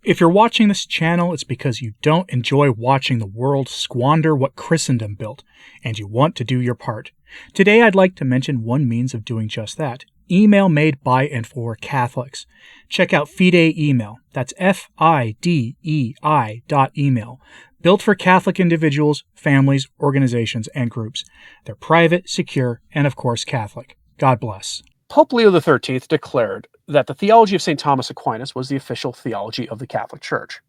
If you're watching this channel, it's because you don't enjoy watching the world squander what Christendom built, and you want to do your part. Today I'd like to mention one means of doing just that. Email made by and for Catholics. Check out Fidei Email. That's FIDEI.email. Built for Catholic individuals, families, organizations, and groups. They're private, secure, and of course Catholic. God bless. Pope Leo XIII declared that the theology of St. Thomas Aquinas was the official theology of the Catholic Church.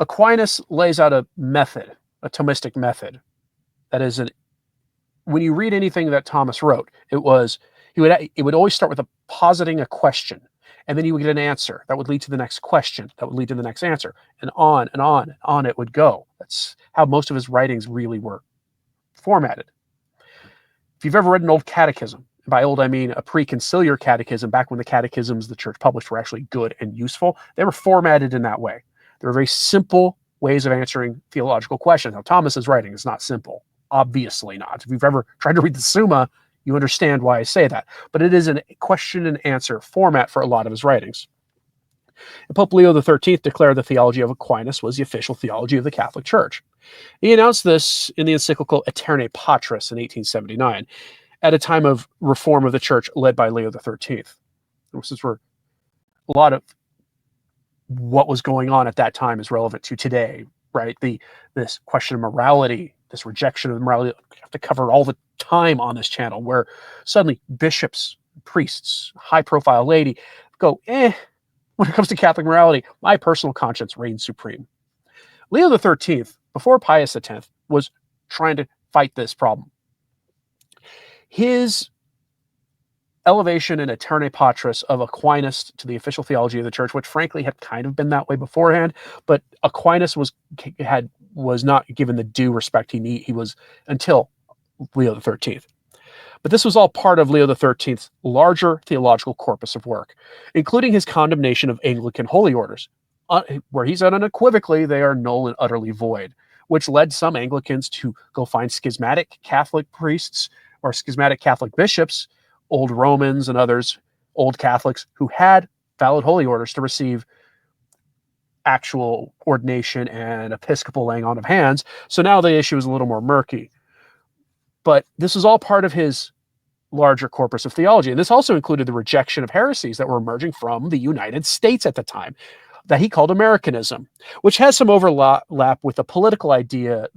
Aquinas lays out a method, a Thomistic method, that is, when you read anything that Thomas wrote, it would always start with positing a question, and then you would get an answer that would lead to the next question, that would lead to the next answer, and on and on and on it would go. That's how most of his writings really were formatted. If you've ever read an old catechism, by old I mean a pre-conciliar catechism, back when the catechisms the church published were actually good and useful, they were formatted in that way. They were very simple ways of answering theological questions. Now, Thomas's writing is not simple. Obviously not. If you've ever tried to read the Summa, you understand why I say that. But it is a question and answer format for a lot of his writings. And Pope Leo XIII declared the theology of Aquinas was the official theology of the Catholic Church. He announced this in the encyclical Aeterne Patris in 1879, at a time of reform of the church led by Leo XIII. Since a lot of what was going on at that time is relevant to today, right? This question of morality, this rejection of morality, we have to cover all the time on this channel, where suddenly bishops, priests, high-profile laity go, when it comes to Catholic morality, my personal conscience reigns supreme. Leo XIII, before Pius X, was trying to fight this problem. His elevation in Aeterne Patris of Aquinas to the official theology of the church, which frankly had kind of been that way beforehand, but Aquinas was not given the due respect he was until Leo XIII. But this was all part of Leo XIII's larger theological corpus of work, including his condemnation of Anglican holy orders, where he said unequivocally they are null and utterly void, which led some Anglicans to go find schismatic Catholic priests or schismatic Catholic bishops, old Romans and others, old Catholics, who had valid holy orders to receive actual ordination and episcopal laying on of hands. So now the issue is a little more murky. But this is all part of his larger corpus of theology. And this also included the rejection of heresies that were emerging from the United States at the time, that he called Americanism, which has some overlap with a political idea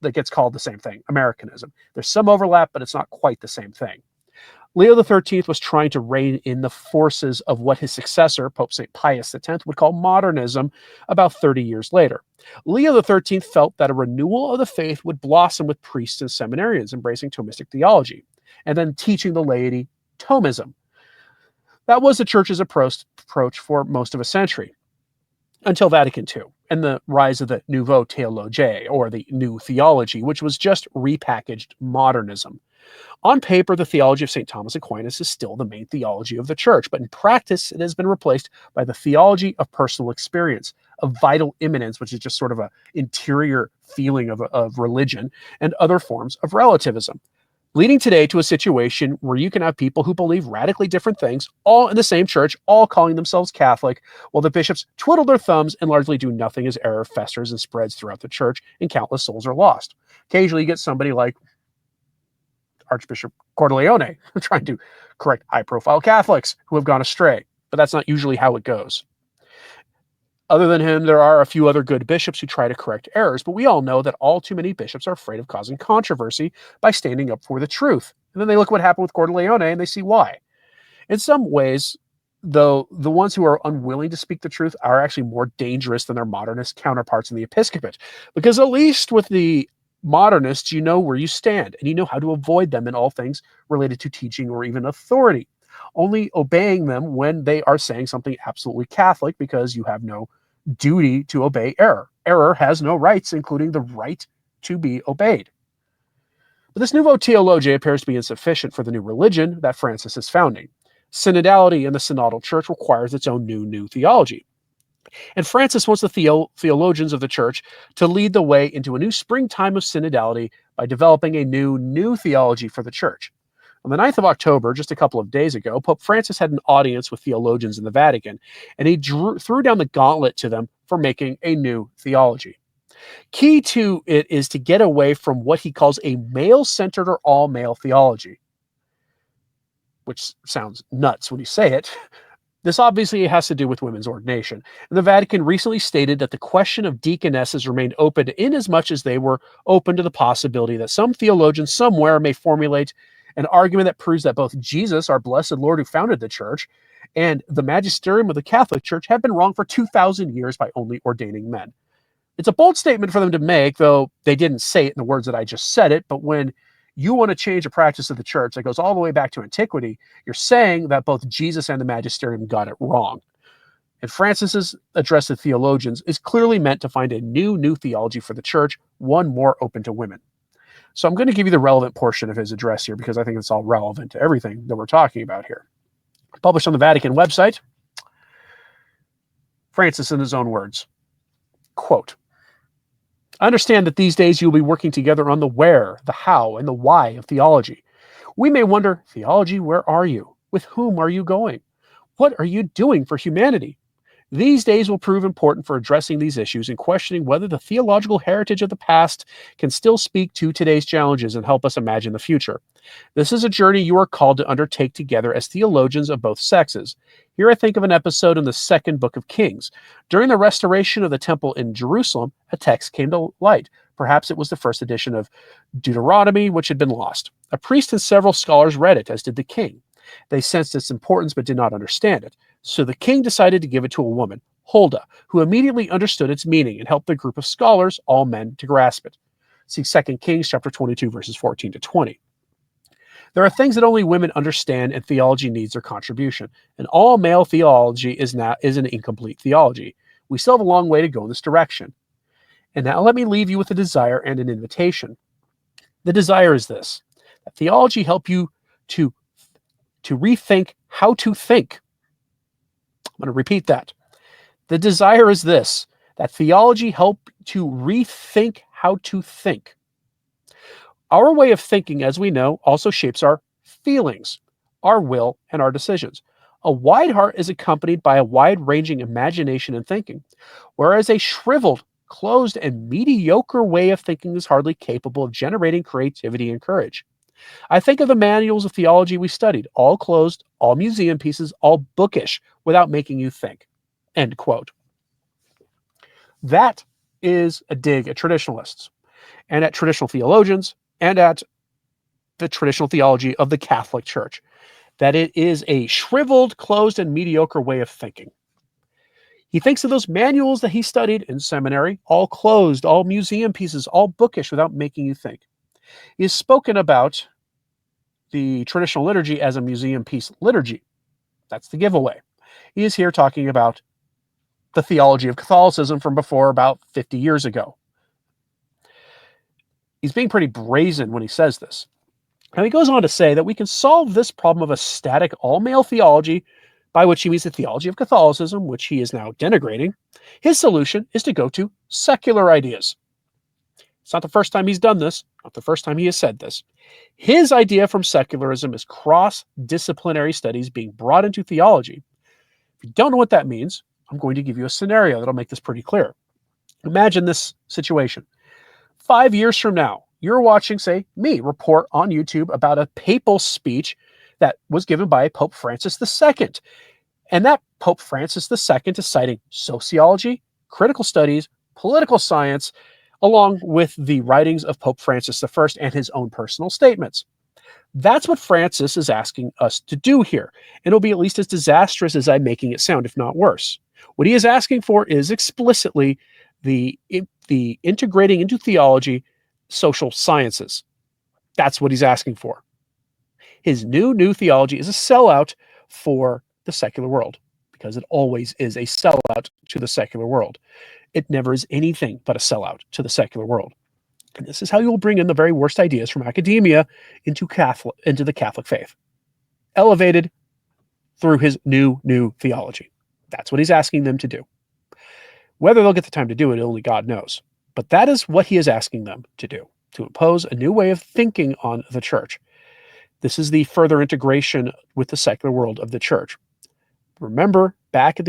that gets called the same thing, Americanism. There's some overlap, but it's not quite the same thing. Leo XIII was trying to rein in the forces of what his successor, Pope St. Pius X, would call modernism about 30 years later. Leo XIII felt that a renewal of the faith would blossom with priests and seminarians embracing Thomistic theology, and then teaching the laity Thomism. That was the church's approach for most of a century, until Vatican II, and the rise of the Nouveau Theologie, or the New Theology, which was just repackaged modernism. On paper, the theology of St. Thomas Aquinas is still the main theology of the church, but in practice, it has been replaced by the theology of personal experience, of vital immanence, which is just sort of an interior feeling of religion, and other forms of relativism, leading today to a situation where you can have people who believe radically different things, all in the same church, all calling themselves Catholic, while the bishops twiddle their thumbs and largely do nothing as error festers and spreads throughout the church, and countless souls are lost. Occasionally, you get somebody like Archbishop Cordileone trying to correct high-profile Catholics who have gone astray, but that's not usually how it goes. Other than him, there are a few other good bishops who try to correct errors, but we all know that all too many bishops are afraid of causing controversy by standing up for the truth. And then they look what happened with Cordileone and they see why. In some ways, though, the ones who are unwilling to speak the truth are actually more dangerous than their modernist counterparts in the episcopate, because at least with the modernists, you know where you stand, and you know how to avoid them in all things related to teaching or even authority, only obeying them when they are saying something absolutely Catholic, because you have no duty to obey error. Error has no rights, including the right to be obeyed. But this Nouveau Theologie appears to be insufficient for the new religion that Francis is founding. Synodality in the synodal church requires its own new theology. And Francis wants the theologians of the church to lead the way into a new springtime of synodality by developing a new theology for the church. On the 9th of October, just a couple of days ago, Pope Francis had an audience with theologians in the Vatican, and he threw down the gauntlet to them for making a new theology. Key to it is to get away from what he calls a male-centered or all-male theology, which sounds nuts when you say it. This obviously has to do with women's ordination. And the Vatican recently stated that the question of deaconesses remained open inasmuch as they were open to the possibility that some theologian somewhere may formulate an argument that proves that both Jesus, our blessed Lord who founded the church, and the magisterium of the Catholic Church have been wrong for 2,000 years by only ordaining men. It's a bold statement for them to make, though they didn't say it in the words that I just said it, but when you want to change a practice of the church that goes all the way back to antiquity, you're saying that both Jesus and the magisterium got it wrong. And Francis's address to theologians is clearly meant to find a new theology for the church, one more open to women. So I'm going to give you the relevant portion of his address here because I think it's all relevant to everything that we're talking about here. Published on the Vatican website, Francis in his own words, quote, I understand that these days you'll be working together on the where, the how, and the why of theology. We may wonder, theology, where are you? With whom are you going? What are you doing for humanity? These days will prove important for addressing these issues and questioning whether the theological heritage of the past can still speak to today's challenges and help us imagine the future. This is a journey you are called to undertake together as theologians of both sexes. Here I think of an episode in the second book of Kings. During the restoration of the temple in Jerusalem, a text came to light. Perhaps it was the first edition of Deuteronomy, which had been lost. A priest and several scholars read it, as did the king. They sensed its importance but did not understand it. So the king decided to give it to a woman, Huldah, who immediately understood its meaning and helped the group of scholars, all men, to grasp it. See 2 Kings chapter 22, verses 14 to 20. There are things that only women understand, and theology needs their contribution. An all-male theology is an incomplete theology. We still have a long way to go in this direction. And now let me leave you with a desire and an invitation. The desire is this, that theology help you to rethink how to think. I'm going to repeat that. The desire is this, that theology help to rethink how to think. Our way of thinking, as we know, also shapes our feelings, our will, and our decisions. A wide heart is accompanied by a wide-ranging imagination and thinking, whereas a shriveled, closed, and mediocre way of thinking is hardly capable of generating creativity and courage. I think of the manuals of theology we studied, all closed, all museum pieces, all bookish, without making you think. End quote. That is a dig at traditionalists, and at traditional theologians, and at the traditional theology of the Catholic Church, that it is a shriveled, closed, and mediocre way of thinking. He thinks of those manuals that he studied in seminary, all closed, all museum pieces, all bookish, without making you think. He has spoken about the traditional liturgy as a museum piece liturgy. That's the giveaway. He is here talking about the theology of Catholicism from before about 50 years ago. He's being pretty brazen when he says this. And he goes on to say that we can solve this problem of a static all-male theology, by which he means the theology of Catholicism, which he is now denigrating. His solution is to go to secular ideas. It's not the first time he's done this, not the first time he has said this. His idea from secularism is cross-disciplinary studies being brought into theology. If you don't know what that means, I'm going to give you a scenario that'll make this pretty clear. Imagine this situation. 5 years from now, you're watching, say, me report on YouTube about a papal speech that was given by Pope Francis II. And that Pope Francis II is citing sociology, critical studies, political science, along with the writings of Pope Francis I and his own personal statements. That's what Francis is asking us to do here, and it'll be at least as disastrous as I'm making it sound, if not worse. What he is asking for is explicitly the integrating into theology social sciences. That's what he's asking for. His new theology is a sellout for the secular world, because it always is a sellout to the secular world. It never is anything but a sellout to the secular world. And this is how you will bring in the very worst ideas from academia into the Catholic faith, elevated through his new theology. That's what he's asking them to do. Whether they'll get the time to do it, only God knows. But that is what he is asking them to do, to impose a new way of thinking on the church. This is the further integration with the secular world of the church. Remember, back at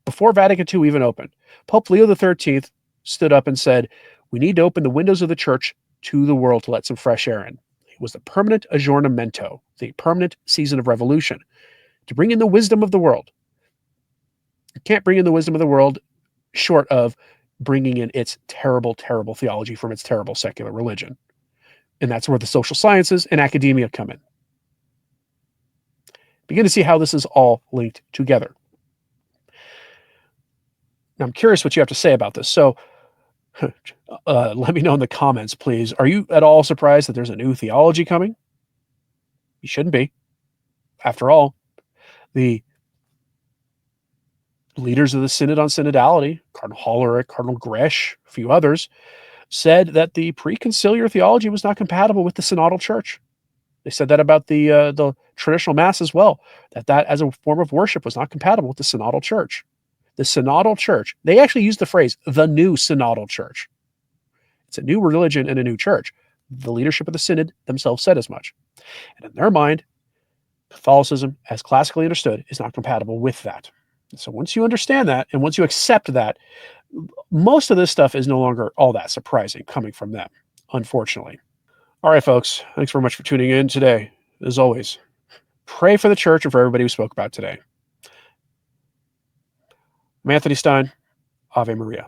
before Vatican II even opened, Pope Leo XIII stood up and said, "We need to open the windows of the church to the world to let some fresh air in." It was the permanent aggiornamento, the permanent season of revolution, to bring in the wisdom of the world. You can't bring in the wisdom of the world short of bringing in its terrible, terrible theology from its terrible secular religion. And that's where the social sciences and academia come in. Begin to see how this is all linked together. Now, I'm curious what you have to say about this. So let me know in the comments, please. Are you at all surprised that there's a new theology coming? You shouldn't be. After all, the leaders of the Synod on Synodality, Cardinal Hollerich, Cardinal Gresch, a few others, said that the preconciliar theology was not compatible with the synodal church. They said that about the traditional mass as well, that as a form of worship was not compatible with the synodal church. The synodal church, they actually used the phrase, the new synodal church. It's a new religion and a new church. The leadership of the synod themselves said as much. And in their mind, Catholicism, as classically understood, is not compatible with that. So once you understand that, and once you accept that, most of this stuff is no longer all that surprising coming from them, unfortunately. All right, folks, thanks very much for tuning in today. As always, pray for the church and for everybody we spoke about today. I'm Anthony Stine. Ave Maria.